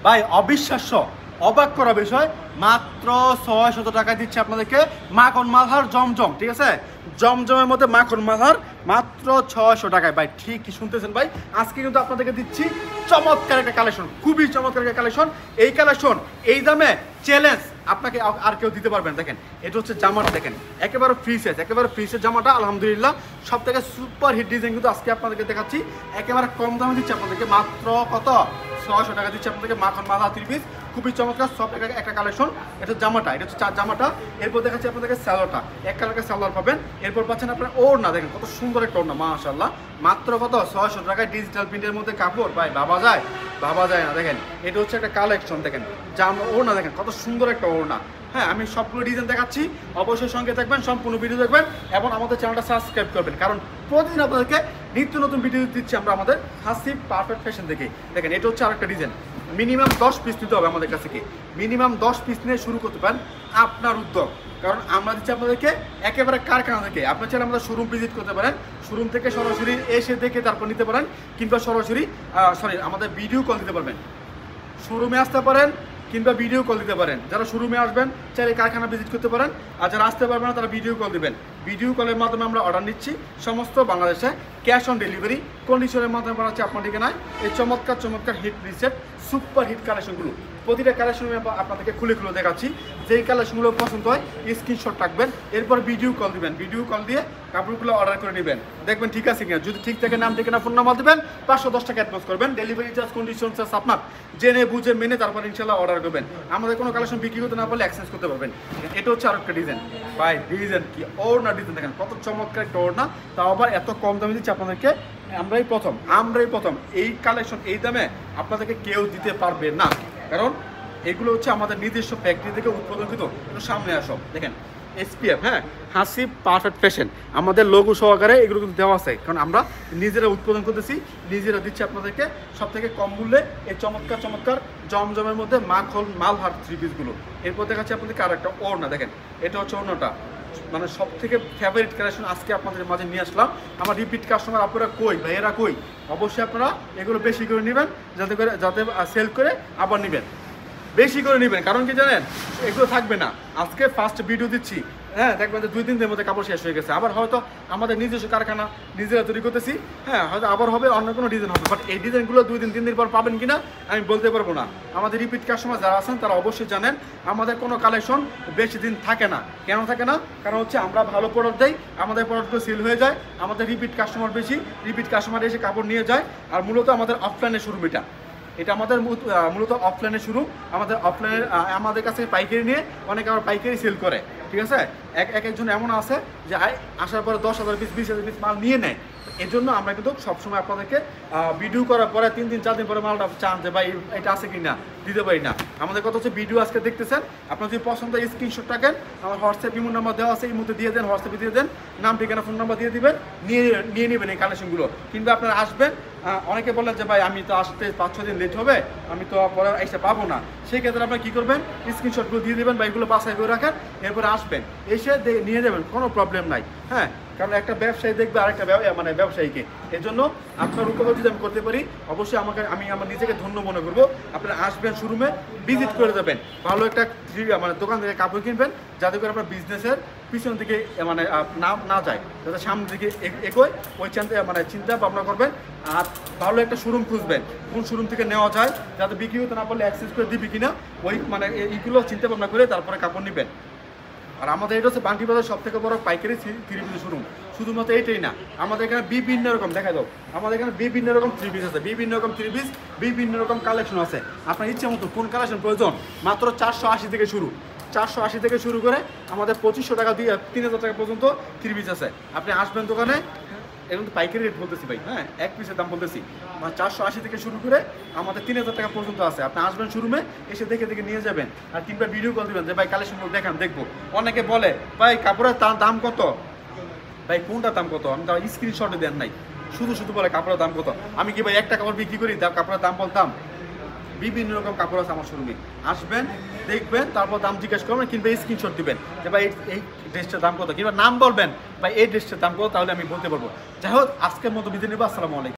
ভাই অবিশ্বাস্য, অবাক করা বিষয়, মাত্র ৬০০ টাকায় দিচ্ছে আপনাদেরকে মাখন মালহার জমজম। ঠিক আছে, জমজমের মধ্যে মাখন মালহার মাত্র ৬০০ টাকায়। ভাই ঠিক কি শুনতেছেন ভাই, আজকে কিন্তু আপনাদেরকে দিচ্ছি চমৎকার একটা কালেকশন, খুবই চমৎকার একটা কালেকশন। এই কালেকশন এই দামে চ্যালেঞ্জ আপনাকে আর কেউ দিতে পারবেন। দেখেন এটা হচ্ছে জামাটা, দেখেন একেবারে ফ্রি সাইজ, একেবারে ফ্রি সাইজ জামাটা। আলহামদুলিল্লাহ সব থেকে সুপার হিট ডিজাইন কিন্তু আজকে আপনাদেরকে দেখাচ্ছি, একেবারে কম দামে দিচ্ছি আপনাদেরকে মাত্র কত ৬০০ টাকা দিচ্ছে আপনাদেরকে মাখন মালহার 3 পিস। খুবই চমৎকার সব একটা কালেকশন। এটা জামাটা, এটা হচ্ছে জামাটা। এরপর দেখাচ্ছি আপনাদেরকে স্যালোটা, এক কালারকে স্যালোয়ার পাবেন। এরপর পাচ্ছেন আপনার ওড়না, দেখেন কত সুন্দর একটা ওড়না মাশাআল্লাহ, মাত্র কত ৬০০ টাকায় ডিজিটাল প্রিন্টের মধ্যে কাপড়। ভাই ভাবা যায় না। দেখেন এটা হচ্ছে একটা কালেকশন, দেখেন জামা ওড়না, দেখেন কত সুন্দর একটা ওড়না। হ্যাঁ, আমি সবগুলো ডিজাইন দেখাচ্ছি, অবশ্যই সঙ্গে থাকবেন, সম্পূর্ণ ভিডিও দেখবেন এবং আমাদের চ্যানেলটা সাবস্ক্রাইব করবেন, কারণ প্রতিদিন আপনাদেরকে নিত্য নতুন ভিডিও দিচ্ছি আমরা আমাদের হাসিব পারফেক্ট ফ্যাশন থেকে। দেখেন এটা হচ্ছে আরেকটা ডিজাইন, মিনিমাম 10 পিস নিতে হবে আমাদের কাছে, কি মিনিমাম 10 পিস নিয়ে শুরু করতে পারেন আপনার উদ্যোগ, কারণ আমরা দিচ্ছি আপনাদেরকে একেবারে কারখানা থেকে। আপনার চাইলে আমাদের শোরুম ভিজিট করতে পারেন, শোরুম থেকে সরাসরি এসে দেখে তারপর নিতে পারেন, কিংবা সরাসরি আমাদের ভিডিও কল দিতে পারবেন। শোরুমে আসতে পারেন কিংবা ভিডিও কল দিতে পারেন। যারা শোরুমে আসবেন চাইলে কারখানা ভিজিট করতে পারেন, আর যারা আসতে পারবেন না তারা ভিডিও কল দিবেন। ভিডিও কলের মাধ্যমে আমরা অর্ডার নিচ্ছি সমস্ত বাংলাদেশে, ক্যাশ অন ডেলিভারি কন্ডিশনের মাধ্যমে বানাচ্ছি আপনার ঠিকানায় এই চমৎকার হিট রিসেট সুপার হিট কালেকশনগুলো। প্রতিটা কালেকশন আপনাদেরকে খুলে দেখাচ্ছি, যেই কালেকশনগুলো পছন্দ হয় স্ক্রিনশট রাখবেন, এরপর ভিডিও কল দিবেন, ভিডিও কল দিয়ে কাপড়গুলো অর্ডার করে নেবেন, দেখবেন ঠিক আছে কিনা। যদি ঠিক থাকে নাম ঠিকানা ফোন নাম্বার দেবেন, 510 টাকা অ্যাডভান্স করবেন, ডেলিভারি চার্জ কন্ডিশন চার্জ আপনার জেনে বুঝে মেনে তারপর ইনশাল্লাহ অর্ডার করবেন। আমাদের কোনো কালেকশন বিক্রি করতে না পারলে এক্সচেঞ্জ করতে পারবেন। এটা হচ্ছে আরেকটা ডিজাইন, ভাই ডিজাইন কি ওড়না ডিজাইন, দেখেন কত চমৎকার একটা ওড়না, তাও আবার এত কম দামে দিচ্ছি আপনাদেরকে। আমরাই প্রথম এই কালেকশন এই দামে আপনাদেরকে কেউ দিতে পারবে না, কারণ এগুলো হচ্ছে আমাদের নিজস্ব ফ্যাক্টরি থেকে উৎপাদনকৃত। একটু সামনে আসো, দেখেন SPF, হ্যাঁ হাসিব পারফেক্ট ফ্যাশন, আমাদের লোগো সহকারে এগুলো কিন্তু দেওয়া আছে, কারণ আমরা নিজেরা উৎপাদন করতেছি, নিজেরা দিচ্ছি আপনাদেরকে সব থেকে কম মূল্যে এই চমৎকার জমজমের মধ্যে মাখন মালহার 3 পিসগুলো। এরপর দেখাচ্ছি আপনাদেরকে আর একটা ওড়না, দেখেন এটা হচ্ছে ওড়নাটা, মানে সব থেকে ফেভারিট কালেকশন আজকে আপনাদের মাঝে নিয়ে আসলাম। আমার রিপিট কাস্টমার আপনারা কই ভাইয়েরা কই, অবশ্যই আপনারা এগুলো বেশি করে নেবেন, যাতে সেল করে আবার নেবেন, বেশি করে নেবেন। কারণ কি জানেন, এগুলো থাকবে না। আজকে ফার্স্ট ভিডিও দিচ্ছি, হ্যাঁ দেখবেন যে 2-3 দিনের মধ্যে কাপড় শেষ হয়ে গেছে, আবার হয়তো আমাদের নিজস্ব কারখানা নিজেরা তৈরি করতেছি, হ্যাঁ হয়তো আবার হবে অন্য কোনো ডিজাইন হবে, বাট এই ডিজাইনগুলো 2-3 দিন পর পাবেন কিনা আমি বলতে পারবো না। আমাদের রিপিট কাস্টমার যারা আছেন তারা অবশ্যই জানেন আমাদের কোনো কালেকশন বেশি দিন থাকে না। কেন থাকে না? কারণ হচ্ছে আমরা ভালো প্রোডাক্ট দেই, আমাদের প্রোডাক্টগুলো সেল হয়ে যায়, আমাদের রিপিট কাস্টমার বেশি, রিপিট কাস্টমার এসে কাপড় নিয়ে যায়। আর মূলত আমাদের অফলাইনের শুরু এটা আমাদের মূলত অফলাইনে শুরু। আমাদের অফলাইনের আমাদের কাছে পাইকারি নিয়ে অনেকে আবার পাইকারি সেল করে, ঠিক আছে। একজন এমন আছে যে আসার পরে 10,000 পিস 20,000 পিস মাল নিয়ে নেয়। এর জন্য আমরা কিন্তু সবসময় আপনাদেরকে ভিডিও করার পরে 3 দিন 4 দিন পরে মালটা চান যে ভাই এটা আছে কি না, দিতে পারি না। আমাদের কথা হচ্ছে ভিডিও আজকে দেখতেছেন, আপনার যদি পছন্দ স্ক্রিনশট রাখেন, আমার হোয়াটসঅ্যাপ ইমো নাম্বার দেওয়া আছে, এই মধ্যে দিয়ে দেন, হোয়াটসঅ্যাপে দিয়ে দেন, নাম ঠিকানা ফোন নাম্বার দিয়ে দিবেন, নিয়ে নেবেন এই কালেকশনগুলো। কিংবা আপনারা আসবেন, অনেকে বললেন যে ভাই আমি তো আসতে 5-6 দিন লেট হবে, আমি তো পরে এসে পাবো না, সেই ক্ষেত্রে আপনারা কী করবেন, স্ক্রিনশটগুলো দিয়ে দেবেন বা এগুলো বাছাই করে রাখেন, এরপরে আসবেন, এসে নিয়ে যাবেন, কোনো প্রবলেম নাই। হ্যাঁ, কারণ একটা ব্যবসায়ী দেখবে আরেকটা ব্যবসায়ীকে, এর জন্য আপনার উপকার যদি আমি করতে পারি অবশ্যই আমি আমার নিজেকে ধন্য মনে করবো। আপনারা আসবেন, শোরুমে ভিজিট করে যাবেন, ভালো একটা দোকান থেকে কাপড় কিনবেন, যাতে করে আপনার বিজনেসের পিছন দিকে না যায়, যাতে সামনের দিকে এগোয়, ওই চিন্তা ভাবনা করবেন। আর ভালো একটা শোরুম খুঁজবেন, কোন শোরুম থেকে নেওয়া যায়, যাতে বিক্রি হতে না পারলে অ্যাক্সেস করে দিবি কিনা, ওই এইগুলো চিন্তা ভাবনা করে তারপরে কাপড় নেবেন। আর আমাদের এটা হচ্ছে বান্টি বাজার সব থেকে বড় পাইকারি 3 পিস শোরুম। শুধুমাত্র এইটাই না, আমাদের এখানে বিভিন্ন রকম দেখা দাও, আমাদের এখানে বিভিন্ন রকম 3 পিস আছে, বিভিন্ন রকম 3 পিস, বিভিন্ন রকম কালেকশন আছে। আপনার ইচ্ছে মতো কোন কালেকশন প্রয়োজন, মাত্র 480 থেকে শুরু, 480 থেকে শুরু করে আমাদের 2500 টাকা দিয়ে 3000 টাকা পর্যন্ত 3 পিস আছে। আপনি আসবেন দোকানে, এখন তো পাইকারি রেট বলতেছি ভাই, হ্যাঁ এক পিসের দাম বলতেছি, 480 থেকে শুরু করে আমাদের 3000 টাকা পর্যন্ত আছে। আপনি আসবেন শোরুমে, এসে দেখে নিয়ে যাবেন, আর কিংবা ভিডিও কল দিবেন যে ভাই কালেকশনগুলো দেখান, দেখবো। অনেকে বলে ভাই কাপড়ের দাম কত, ভাই কোনটার দাম কত, আমি তার স্ক্রিনশটে দেন নাই, শুধু বলে কাপড়ের দাম কত। আমি কি ভাই একটা কাপড় বিক্রি করি কাপড়ের দাম বলতাম? বিভিন্ন রকম কাপড় আছে আমার শোরুমে, আসবেন দেখবেন, তারপর দাম জিজ্ঞেস করবেন, কিংবা স্ক্রিনশট দিবেন যে ভাই এই ড্রেসটার দাম কত, কিংবা নাম বলবেন ভাই এই ড্রেসটার দাম কত, তাহলে আমি বলতে পারবো। যাই হোক, আজকের মতো বিদায় নেবো। আসসালামু আলাইকুম।